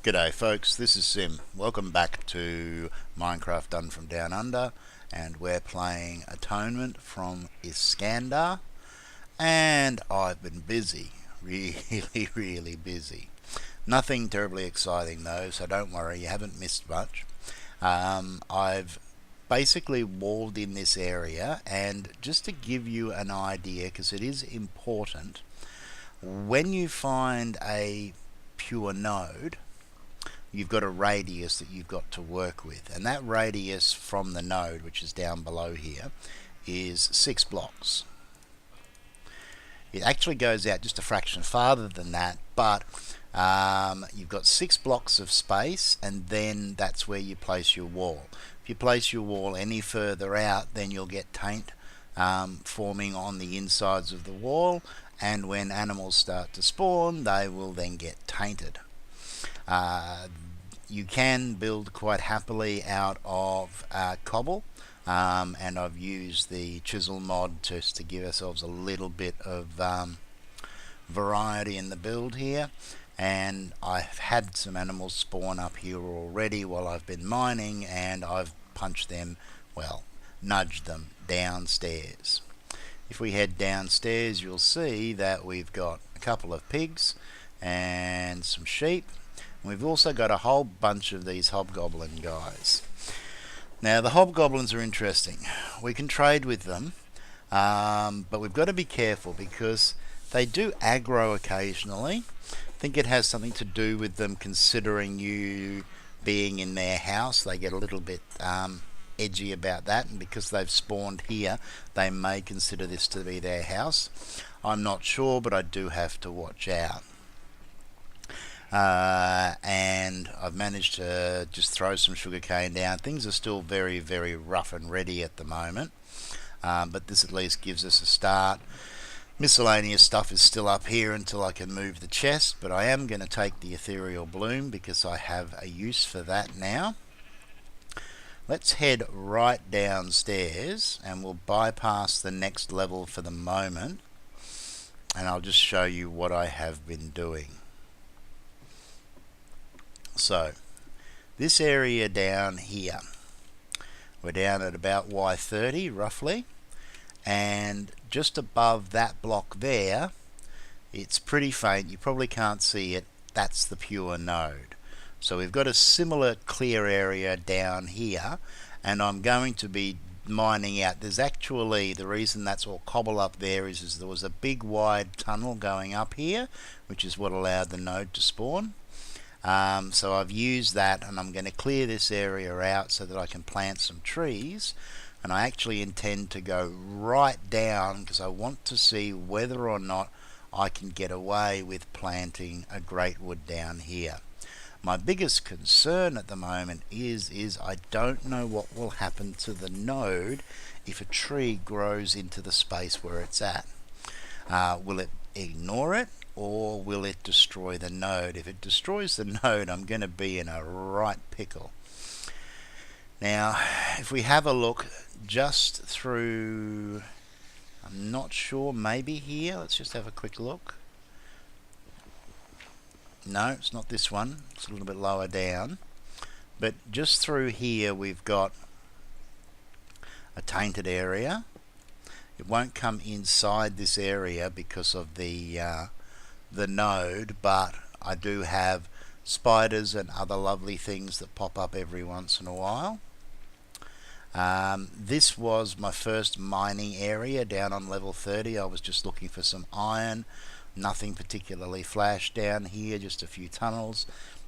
G'day folks, this is Sim. Welcome back to Minecraft Done from Down Under, and we're playing Atonement from Iskandar, and I've been busy, really busy. Nothing terribly exciting though, so don't worry, you haven't missed much. I've basically walled in this area, and just to give you an idea, because it is important, when you find a pure node, you've got a radius that you've got to work with, and that radius from the node, which is down below here, is 6 blocks. It actually goes out just a fraction farther than that, but you've got 6 blocks of space, and then that's where you place your wall. If you place your wall any further out, then you'll get taint forming on the insides of the wall, and when animals start to spawn, they will then get tainted. You can build quite happily out of cobble, and I've used the chisel mod just to give ourselves a little bit of variety in the build here. And I've had some animals spawn up here already while I've been mining, and I've punched them, well, nudged them downstairs. If we head downstairs, you'll see that we've got a couple of pigs and some sheep. We've also got a whole bunch of these hobgoblin guys. Now the hobgoblins are interesting. We can trade with them, but we've got to be careful because they do aggro occasionally. I think it has something to do with them considering you being in their house. They get a little bit edgy about that, and because they've spawned here, they may consider this to be their house. I'm not sure, but I do have to watch out. And I've managed to just throw some sugarcane down. Things are still very rough and ready at the moment, but this at least gives us a start. Miscellaneous stuff is still up here until I can move the chest, but I am going to take the ethereal bloom because I have a use for that now. Let's head right downstairs and we'll bypass the next level for the moment, and I'll just show you what I have been doing. So this area down here, we're down at about Y30 roughly, and just above that block there, it's pretty faint, you probably can't see it, that's the pure node. So we've got a similar clear area down here, and I'm going to be mining out. There's actually, the reason that's all cobble up there is there was a big wide tunnel going up here, which is what allowed the node to spawn. So I've used that, and I'm going to clear this area out so that I can plant some trees, and I actually intend to go right down because I want to see whether or not I can get away with planting a great wood down here. My biggest concern at the moment is I don't know what will happen to the node if a tree grows into the space where it's at. Will it ignore it, or will it destroy the node? If it destroys the node, I'm going to be in a right pickle. Now, if we have a look just through, I'm not sure, maybe here, let's just have a quick look. No, it's not this one, it's a little bit lower down. But just through here we've got a tainted area. It won't come inside this area because of the node, but I do have spiders and other lovely things that pop up every once in a while. This was my first mining area down on level 30. I was just looking for some iron. Nothing particularly flashed down here, just a few tunnels.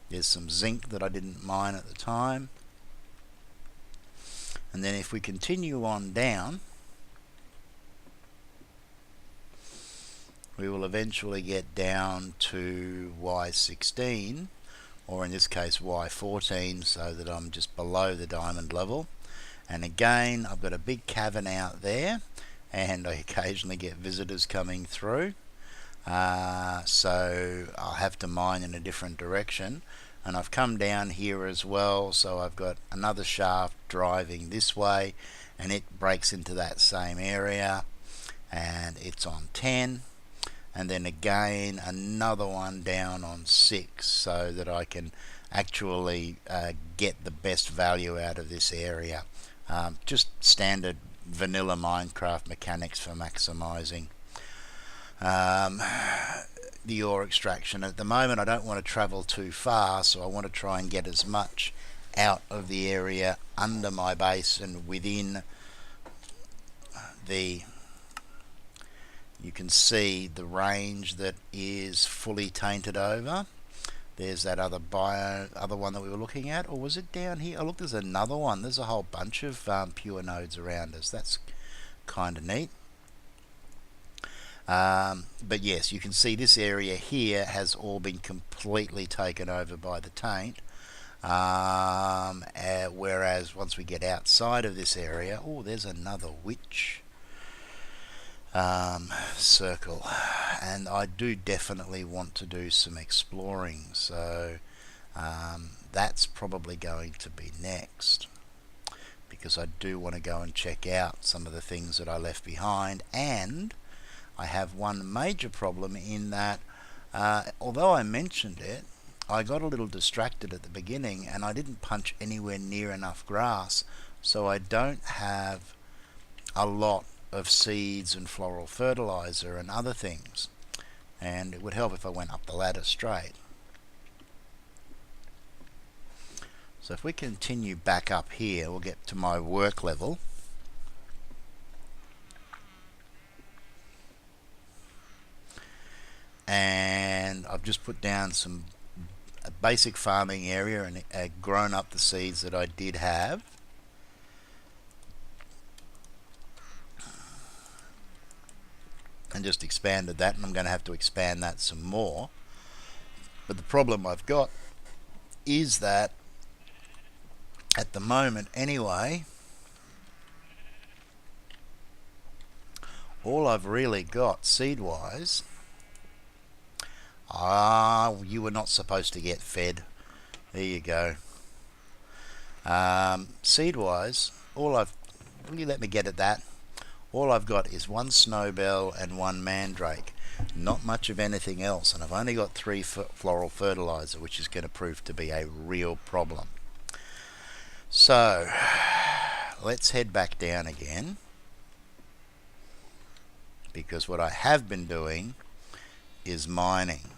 There's some zinc that I didn't mine at the time. And then if we continue on down, we will eventually get down to Y16, or in this case Y14, so that I'm just below the diamond level. And again, I've got a big cavern out there, and I occasionally get visitors coming through. So I'll have to mine in a different direction, and I've come down here as well, so I've got another shaft driving this way, and it breaks into that same area, and it's on 10. and then again another one down on 6, so that I can actually get the best value out of this area. Just standard vanilla Minecraft mechanics for maximizing the ore extraction. At the moment I don't want to travel too far, so I want to try and get as much out of the area under my base and within the, you can see the range that is fully tainted over. There's that other one that we were looking at, or was it down here? Oh look, there's another one. There's a whole bunch of pure nodes around us. That's kind of neat. But yes, you can see this area here has all been completely taken over by the taint. Whereas once we get outside of this area, oh, there's another witch circle, and I do definitely want to do some exploring, so that's probably going to be next, because I do want to go and check out some of the things that I left behind. And I have one major problem in that although I mentioned it, I got a little distracted at the beginning and I didn't punch anywhere near enough grass, so I don't have a lot of seeds and floral fertilizer and other things, and it would help if I went up the ladder straight. So if we continue back up here, we'll get to my work level. And I've just put down some basic farming area and grown up the seeds that I did have. And just expanded that, and I'm going to have to expand that some more. But the problem I've got is that at the moment anyway, all I've really got seed wise, you were not supposed to get fed, there you go. Seed wise, will you let me get at that? All I've got is one snowbell and one mandrake, not much of anything else, and I've only got 3 floral fertilizer, which is going to prove to be a real problem. So let's head back down again, because what I have been doing is mining,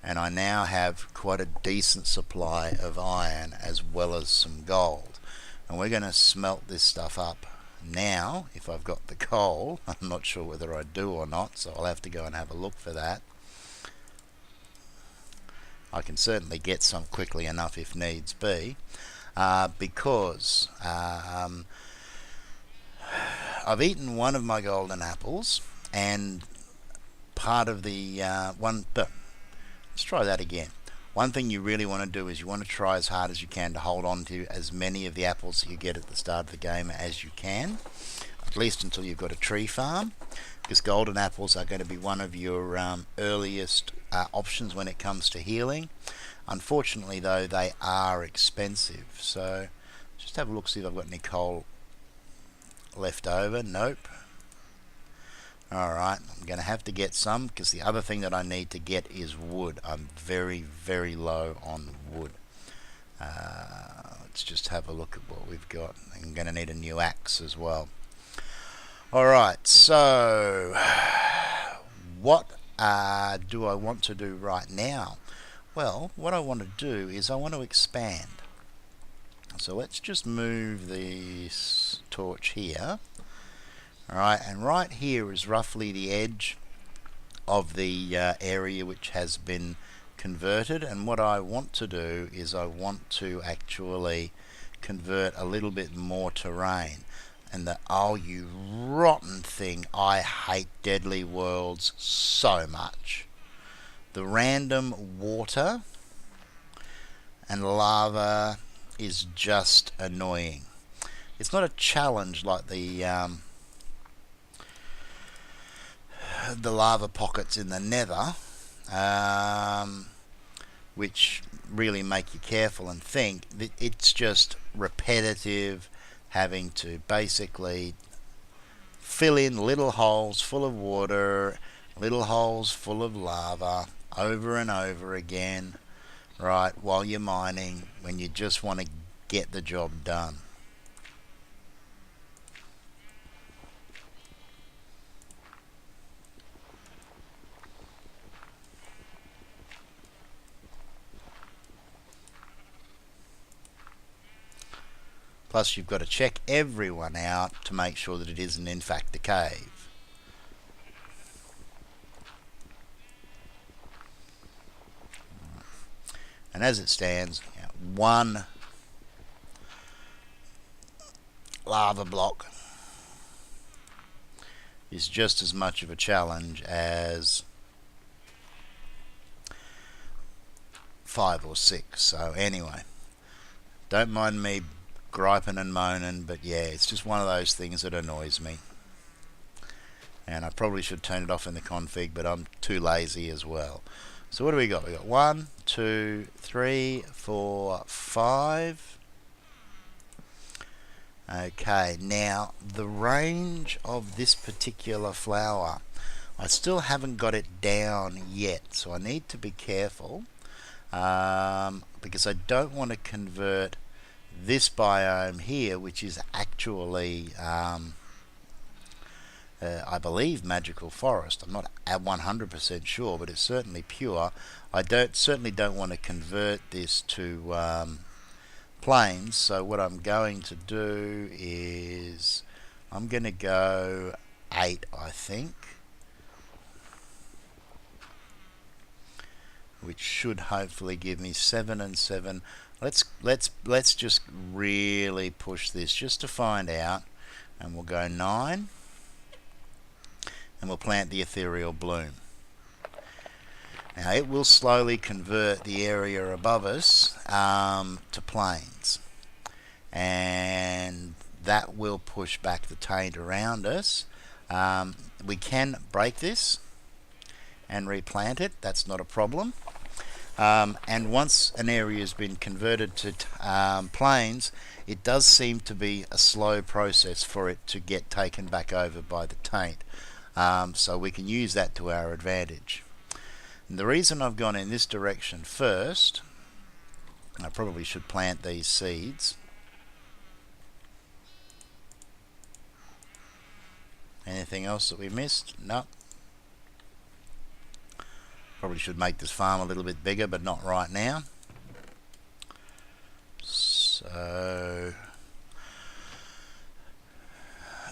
and I now have quite a decent supply of iron as well as some gold, and we're going to smelt this stuff up now. If I've got the coal, I'm not sure whether I do or not, so I'll have to go and have a look for that. I can certainly get some quickly enough if needs be, because I've eaten one of my golden apples, and part of the let's try that again. One thing you really want to do is you want to try as hard as you can to hold on to as many of the apples that you get at the start of the game as you can, at least until you've got a tree farm, because golden apples are going to be one of your earliest options when it comes to healing. Unfortunately though, they are expensive, so just have a look, see if I've got any coal left over. Nope. Alright, I'm going to have to get some, because the other thing that I need to get is wood. I'm very, very low on wood. Let's just have a look at what we've got. I'm going to need a new axe as well. Alright, so what do I want to do right now? Well, what I want to do is I want to expand. So let's just move this torch here. Alright, and right here is roughly the edge of the area which has been converted, and what I want to do is I want to actually convert a little bit more terrain. And oh, you rotten thing, I hate Deadly Worlds so much. The random water and lava is just annoying. It's not a challenge like the lava pockets in the nether, which really make you careful and think. It's just repetitive, having to basically fill in little holes full of water little holes full of lava over and over again, right, while you're mining, when you just want to get the job done. Plus you've got to check everyone out to make sure that it isn't in fact a cave. And as it stands, one lava block is just as much of a challenge as 5 or 6. So anyway, don't mind me griping and moaning, but yeah, it's just one of those things that annoys me. And I probably should turn it off in the config, but I'm too lazy as well. So what do we got? We got 1, 2, 3, 4, 5. Okay, now the range of this particular flower, I still haven't got it down yet, so I need to be careful, because I don't want to convert this biome here, which is actually I believe magical forest. I'm not at 100% sure, but it's certainly pure. I certainly don't want to convert this to plains, so what I'm going to do is I'm going to go 8, I think, which should hopefully give me 7 and 7. Let's just really push this just to find out, and we'll go 9, and we'll plant the ethereal bloom. Now it will slowly convert the area above us to plains, and that will push back the taint around us. We can break this and replant it, that's not a problem. And once an area has been converted to plains, it does seem to be a slow process for it to get taken back over by the taint. So we can use that to our advantage. And the reason I've gone in this direction first, I probably should plant these seeds. Anything else that we missed? No. Probably should make this farm a little bit bigger, but not right now. So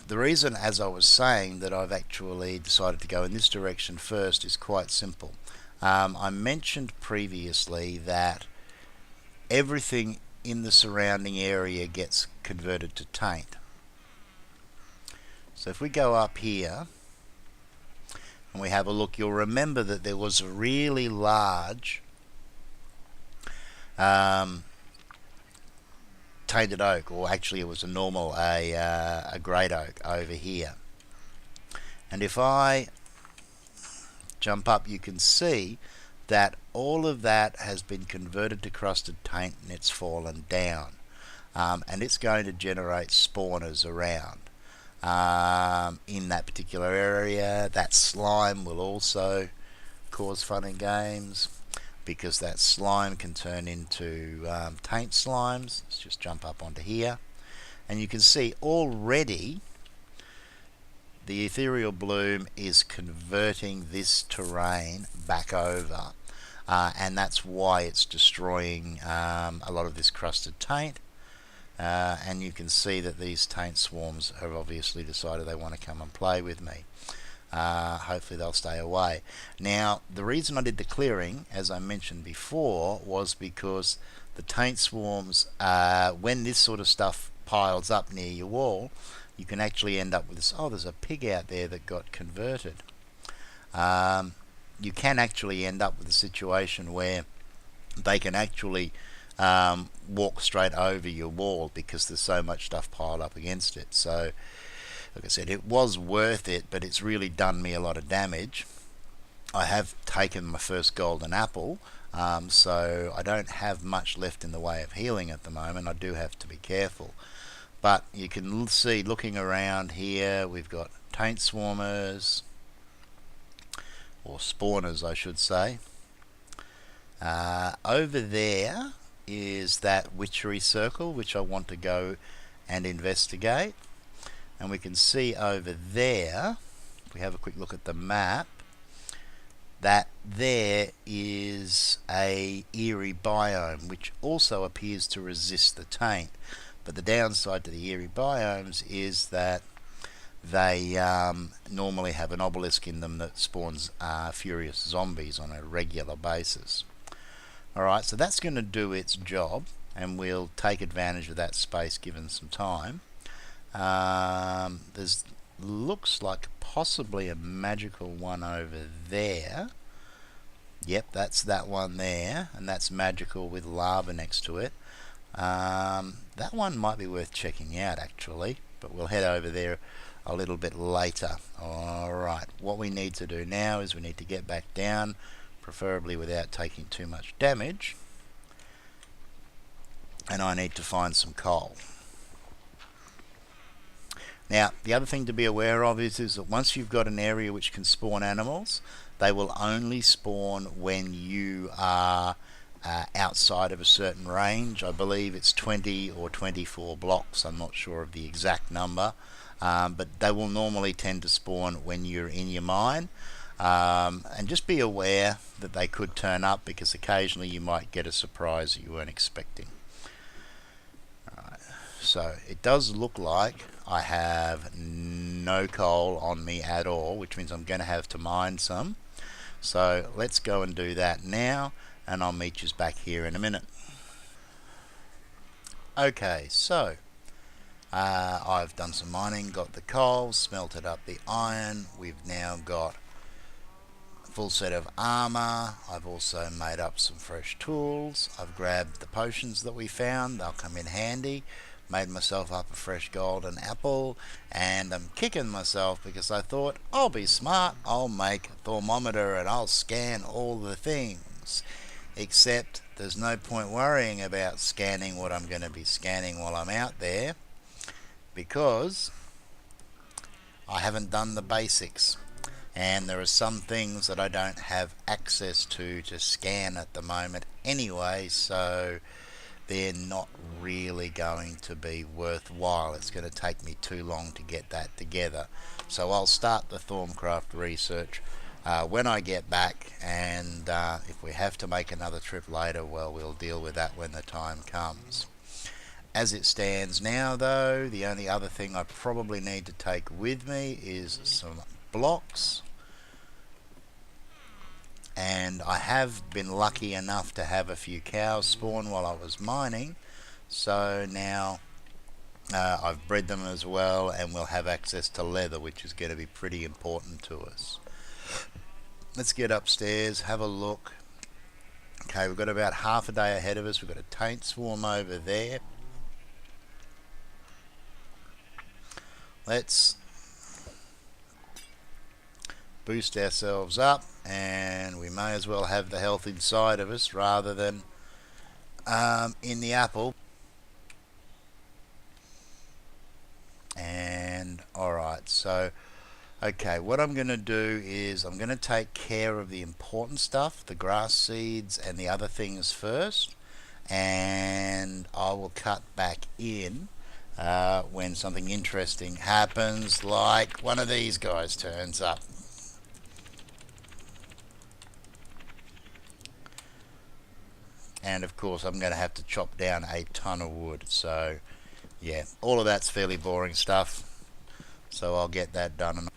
the reason, as I was saying, that I've actually decided to go in this direction first is quite simple. I mentioned previously that everything in the surrounding area gets converted to taint. So if we go up here and we have a look, you'll remember that there was a really large tainted oak, or actually it was a normal, a great oak over here. And if I jump up, you can see that all of that has been converted to crusted taint and it's fallen down. And it's going to generate spawners around in that particular area. That slime will also cause fun and games, because that slime can turn into taint slimes. Let's just jump up onto here, and you can see already the ethereal bloom is converting this terrain back over, and that's why it's destroying a lot of this crusted taint. And you can see that these taint swarms have obviously decided they want to come and play with me. Hopefully they'll stay away. Now the reason I did the clearing, as I mentioned before, was because the taint swarms, when this sort of stuff piles up near your wall, you can actually end up with this. Oh, there's a pig out there that got converted. You can actually end up with a situation where they can actually walk straight over your wall because there's so much stuff piled up against it. So like I said, it was worth it, but it's really done me a lot of damage. I have taken my first golden apple, so I don't have much left in the way of healing at the moment. I do have to be careful, but you can see, looking around here, we've got taint swarmers, or spawners I should say. Over there is that witchery circle which I want to go and investigate, and we can see over there, if we have a quick look at the map, that there is a eerie biome which also appears to resist the taint. But the downside to the eerie biomes is that they normally have an obelisk in them that spawns furious zombies on a regular basis. Alright, so that's going to do its job, and we'll take advantage of that space given some time. There's looks like possibly a magical one over there. Yep, that's that one there, and that's magical with lava next to it. That one might be worth checking out actually, but we'll head over there a little bit later. Alright, what we need to do now is we need to get back down, preferably without taking too much damage, and I need to find some coal. Now, the other thing to be aware of is that once you've got an area which can spawn animals, they will only spawn when you are outside of a certain range. I believe it's 20 or 24 blocks, I'm not sure of the exact number, but they will normally tend to spawn when you're in your mine. And just be aware that they could turn up, because occasionally you might get a surprise that you weren't expecting. Alright, so it does look like I have no coal on me at all, which means I'm going to have to mine some. So let's go and do that now, and I'll meet you back here in a minute. Okay, so I've done some mining, got the coal, smelted up the iron. We've now got a full set of armor. I've also made up some fresh tools. I've grabbed the potions that we found, they'll come in handy. Made myself up a fresh golden apple, and I'm kicking myself because I thought, I'll be smart, I'll make a thermometer and I'll scan all the things. Except there's no point worrying about scanning what I'm going to be scanning while I'm out there, because I haven't done the basics, and there are some things that I don't have access to scan at the moment anyway, so they're not really going to be worthwhile. It's going to take me too long to get that together. So I'll start the Thaumcraft research when I get back, and if we have to make another trip later, well, we'll deal with that when the time comes. As it stands now though, the only other thing I probably need to take with me is some blocks. And I have been lucky enough to have a few cows spawn while I was mining, so now I've bred them as well, and we'll have access to leather, which is going to be pretty important to us. Let's get upstairs, have a look. Okay, we've got about half a day ahead of us. We've got a taint swarm over there. Let's boost ourselves up, and we may as well have the health inside of us rather than in the apple. And alright, so okay, what I'm going to do is I'm going to take care of the important stuff, the grass seeds and the other things first, and I will cut back in when something interesting happens, like one of these guys turns up. And of course I'm going to have to chop down a ton of wood, so yeah, all of that's fairly boring stuff, so I'll get that done.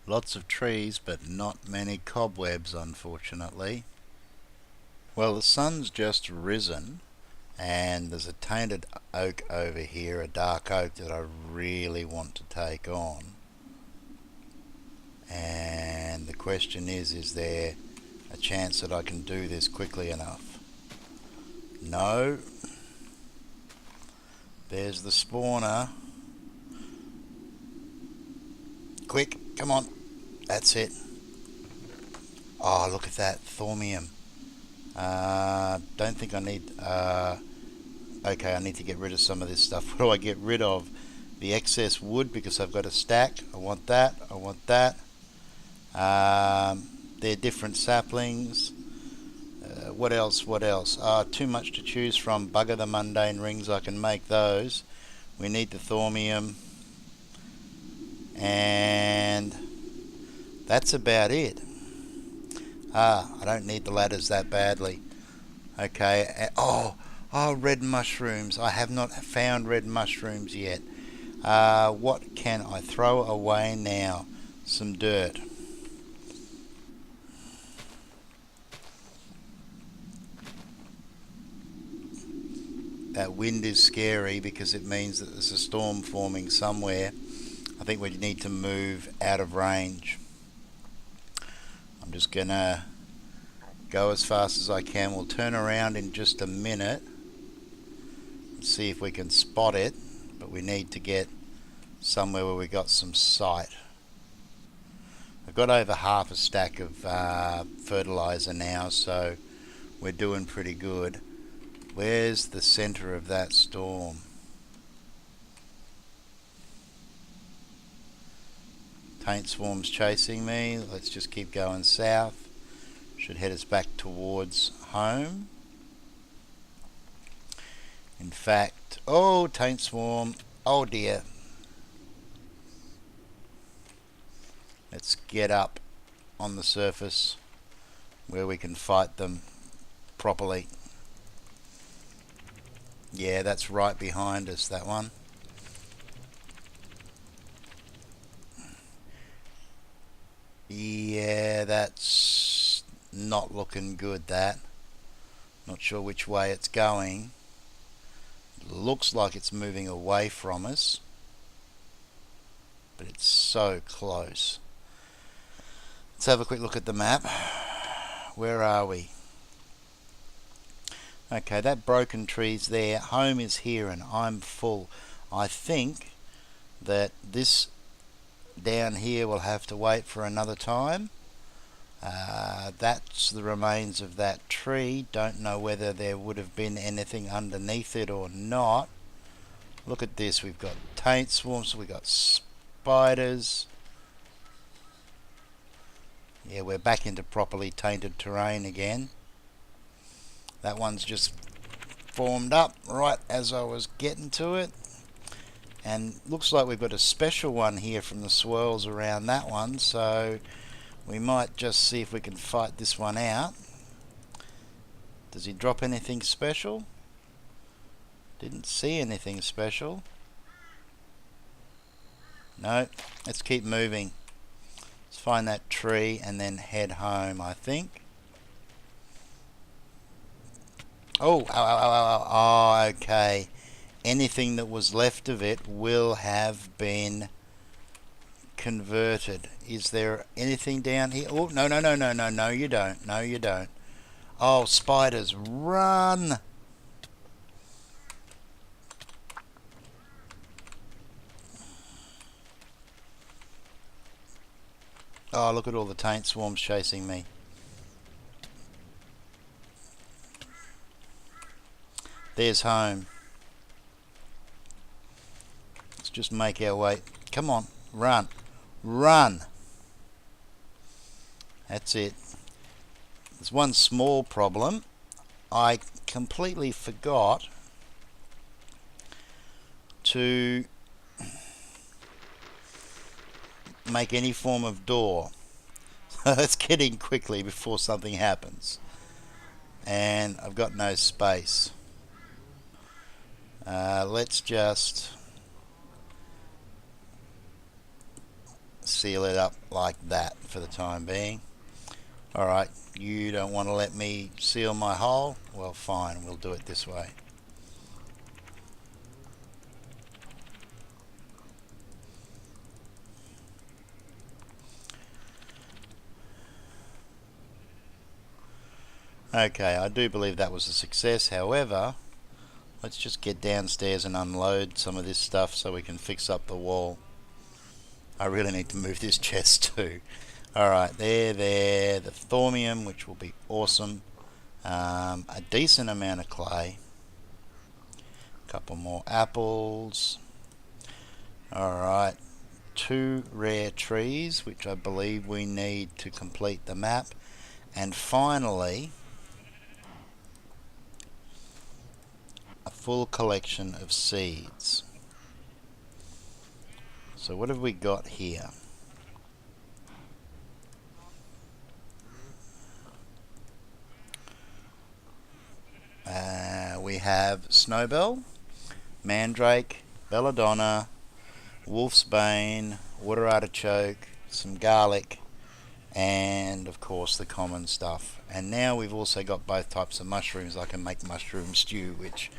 Lots of trees, but not many cobwebs, unfortunately. Well, the sun's just risen, and there's a tainted oak over here, a dark oak that I really want to take on. And the question is there a chance that I can do this quickly enough? No. There's the spawner. Quick, come on. That's it. Oh, look at that thormium. Don't think I need... okay, I need to get rid of some of this stuff. What do I get rid of? The excess wood, because I've got a stack. I want that. I want that. They're different saplings. What else? What else? Too much to choose from. Bugger the mundane rings. I can make those. We need the thormium. And that's about it. I don't need the ladders that badly. Okay. Oh, red mushrooms. I have not found red mushrooms yet. What can I throw away now? Some dirt. That wind is scary because it means that there's a storm forming somewhere. I think we need to move out of range. I'm just gonna go as fast as I can. We'll turn around in just a minute and see if we can spot it, but we need to get somewhere where we got some sight. I've got over half a stack of fertilizer now, so we're doing pretty good. Where's the center of that storm? Taint swarm's chasing me. Let's just keep going south. Should head us back towards home. In fact, oh, taint swarm. Oh dear. Let's get up on the surface where we can fight them properly. Yeah, that's right behind us, that one. Yeah, that's not looking good, that. Not sure which way it's going. It looks like it's moving away from us, but it's so close. Let's have a quick look at the map. Where are we? Okay, that broken tree's there. Home is here and I'm full. I think that this down here will have to wait for another time. That's the remains of that tree. Don't know whether there would have been anything underneath it or not. Look at this. We've got taint swarms. We've got spiders. Yeah, we're back into properly tainted terrain again. That one's just formed up right as I was getting to it. And looks like we've got a special one here from the swirls around that one, so we might just see if we can fight this one out. Does he drop anything special? Didn't see anything special. No, let's keep moving. Let's find that tree and then head home, I think. Oh, okay. Anything that was left of it will have been converted. Is there anything down here? Oh, no, you don't. No, you don't. Oh, spiders, run! Oh, look at all the taint swarms chasing me. There's home. Let's just make our way. Come on, run. Run! That's it. There's one small problem. I completely forgot to make any form of door. Let's get in quickly before something happens. And I've got no space. Let's just seal it up like that for the time being. Alright, you don't want to let me seal my hole? Well, fine, we'll do it this way. Okay, I do believe that was a success. However, let's just get downstairs and unload some of this stuff so we can fix up the wall. I really need to move this chest too. Alright, there, the thormium, which will be awesome. A decent amount of clay. A couple more apples. Alright, 2 rare trees, which I believe we need to complete the map. And finally, a full collection of seeds. So what have we got here? We have Snowbell, Mandrake, Belladonna, Wolf's Bane, Water Artichoke, some garlic, and of course the common stuff. And now we've also got both types of mushrooms. I can make mushroom stew, which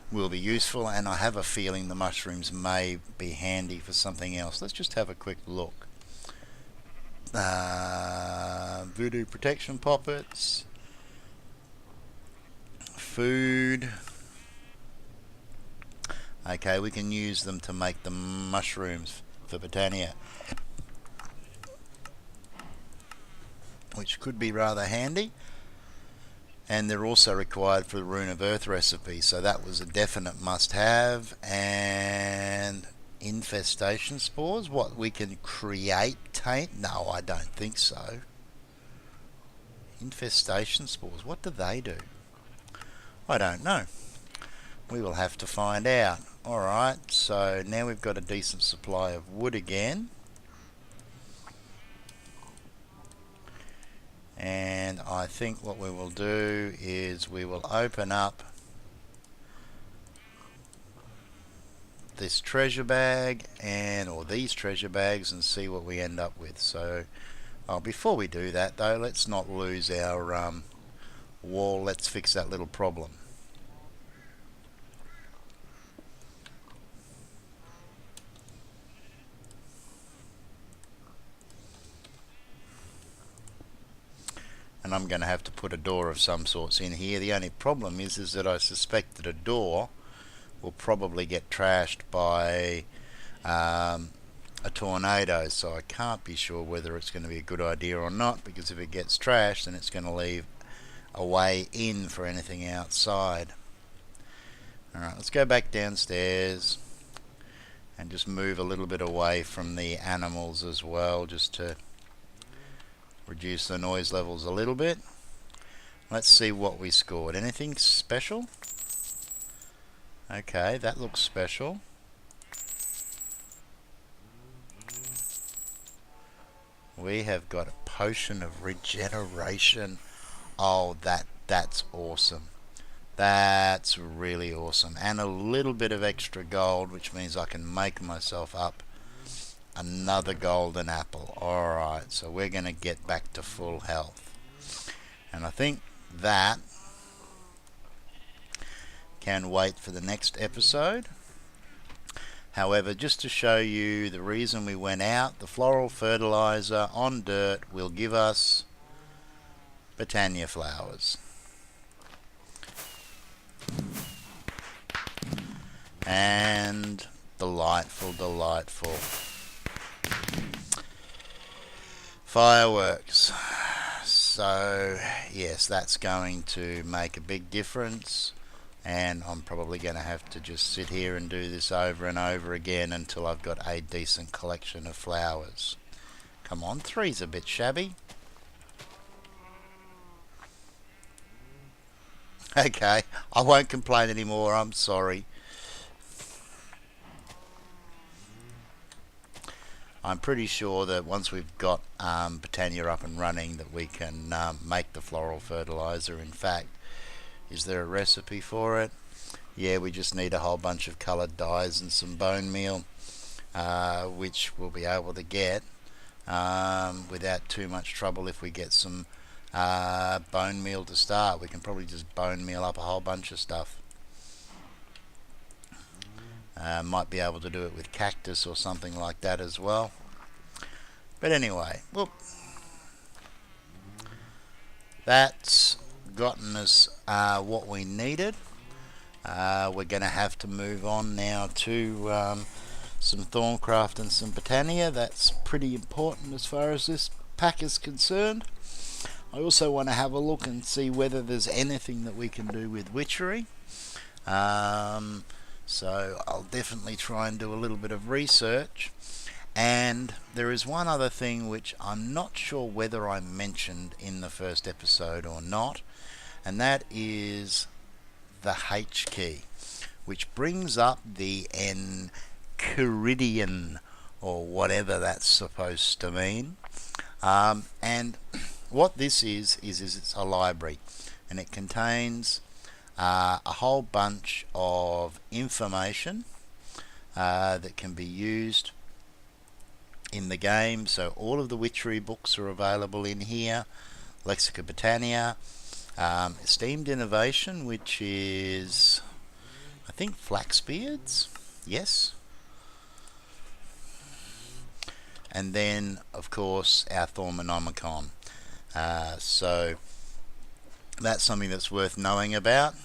will be useful, and I have a feeling the mushrooms may be handy for something else. Let's just have a quick look. Voodoo protection poppets, food. Okay, we can use them to make the mushrooms for Britannia, which could be rather handy. And they're also required for the Rune of Earth recipe, so that was a definite must-have. And infestation spores, what, we can create taint? No, I don't think so. Infestation spores, what do they do? I don't know. We will have to find out. Alright, so now we've got a decent supply of wood again. And I think what we will do is we will open up this treasure bag or these treasure bags and see what we end up with. So before we do that though, let's not lose our wall. Let's fix that little problem. And I'm going to have to put a door of some sorts in here. The only problem is that I suspect that a door will probably get trashed by a tornado, so I can't be sure whether it's going to be a good idea or not, because if it gets trashed then it's going to leave a way in for anything outside. Alright, let's go back downstairs and just move a little bit away from the animals as well, just to reduce the noise levels a little bit. Let's see what we scored. Anything special? Okay, that looks special. We have got a potion of regeneration. Oh, that's awesome. That's really awesome. And a little bit of extra gold, which means I can make myself up another golden apple. Alright, so we're going to get back to full health. And I think that can wait for the next episode. However, just to show you the reason we went out, the floral fertilizer on dirt will give us Britannia flowers. And delightful, delightful. Fireworks. So yes, that's going to make a big difference, and I'm probably going to have to just sit here and do this over and over again until I've got a decent collection of flowers. Come on, 3's a bit shabby. Okay, I won't complain anymore, I'm sorry. I'm pretty sure that once we've got Britannia up and running that we can make the floral fertilizer. In fact, is there a recipe for it? Yeah, we just need a whole bunch of coloured dyes and some bone meal, which we'll be able to get. without too much trouble. If we get some bone meal to start, we can probably just bone meal up a whole bunch of stuff. Might be able to do it with cactus or something like that as well. But anyway, whoop. That's gotten us what we needed. We're going to have to move on now to some Thorncraft and some Botania. That's pretty important as far as this pack is concerned. I also want to have a look and see whether there's anything that we can do with witchery. So I'll definitely try and do a little bit of research. And there is one other thing which I'm not sure whether I mentioned in the first episode or not, and that is the H key, which brings up the Enchiridion, or whatever that's supposed to mean. And what this is it's a library, and it contains a whole bunch of information that can be used in the game. So all of the witchery books are available in here. Lexica Botania, Esteemed Innovation, which is, I think, Flaxbeards, yes. And then, of course, our Thormonomicon. So that's something that's worth knowing about.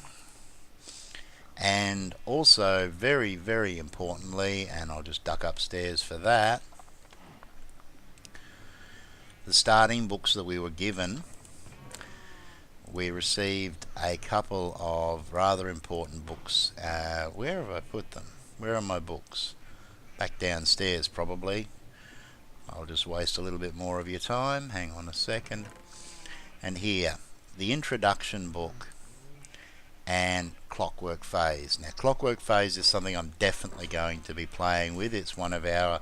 And also, very, very importantly, and I'll just duck upstairs for that, the starting books that we were given, we received a couple of rather important books. Where have I put them? Where are my books? Back downstairs, probably. I'll just waste a little bit more of your time. Hang on a second. And here, the introduction book and Clockwork Phase. Now, Clockwork Phase is something I'm definitely going to be playing with. It's one of our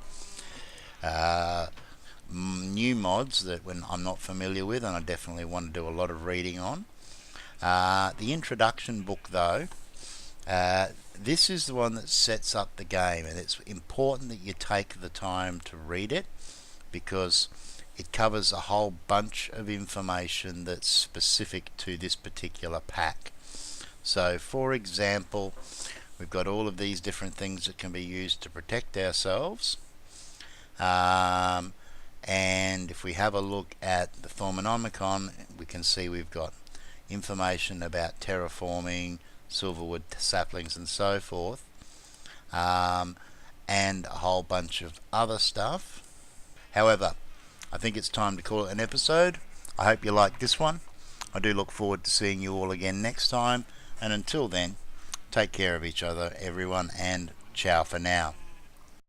new mods that I'm not familiar with, and I definitely want to do a lot of reading on. The introduction book, though, this is the one that sets up the game, and it's important that you take the time to read it, because it covers a whole bunch of information that's specific to this particular pack. So, for example, we've got all of these different things that can be used to protect ourselves. And if we have a look at the Thormonomicon, we can see we've got information about terraforming, silverwood saplings and so forth, and a whole bunch of other stuff. However, I think it's time to call it an episode. I hope you liked this one. I do look forward to seeing you all again next time, and until then, take care of each other, everyone, and ciao for now.